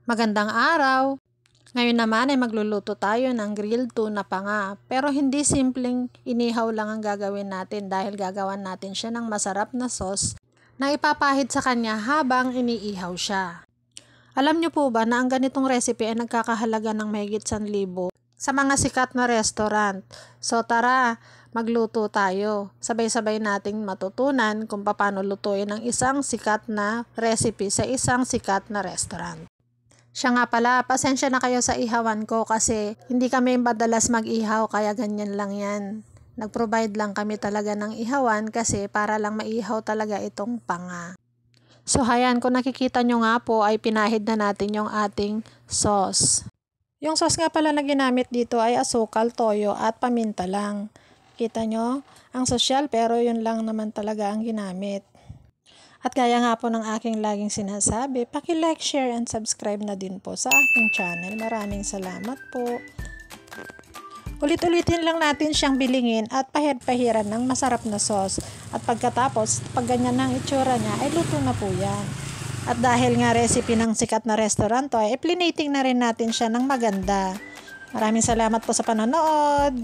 Magandang araw! Ngayon naman ay magluluto tayo ng grilled tuna panga. Pero hindi simpleng inihaw lang ang gagawin natin dahil gagawan natin siya ng masarap na sauce na ipapahid sa kanya habang iniihaw siya. Alam niyo po ba na ang ganitong recipe ay nagkakahalaga ng mahigit 1,000 sa mga sikat na restaurant? So tara, magluto tayo. Sabay-sabay nating matutunan kung paano lutuin ang isang sikat na recipe sa isang sikat na restaurant. Siya nga pala, pasensya na kayo sa ihawan ko kasi hindi kami madalas mag-ihaw kaya ganyan lang yan. Nag-provide lang kami talaga ng ihawan kasi para lang maihaw talaga itong panga. So hayan, kung nakikita nyo nga po ay pinahid na natin yung ating sauce. Yung sauce nga pala na ginamit dito ay asukal, toyo at paminta lang. Kita nyo? Ang sosyal pero yun lang naman talaga ang ginamit. At gaya nga po ng aking laging sinasabi, paki-like, share, and subscribe na din po sa aking channel. Maraming salamat po. Ulit-ulitin lang natin siyang bilingin at pahid-pahiran ng masarap na sauce. At pagkatapos, pag ganyan ang itsura niya, ay luto na po yan. At dahil nga recipe ng sikat na restaurant to, ay plinating na rin natin siya ng maganda. Maraming salamat po sa panonood.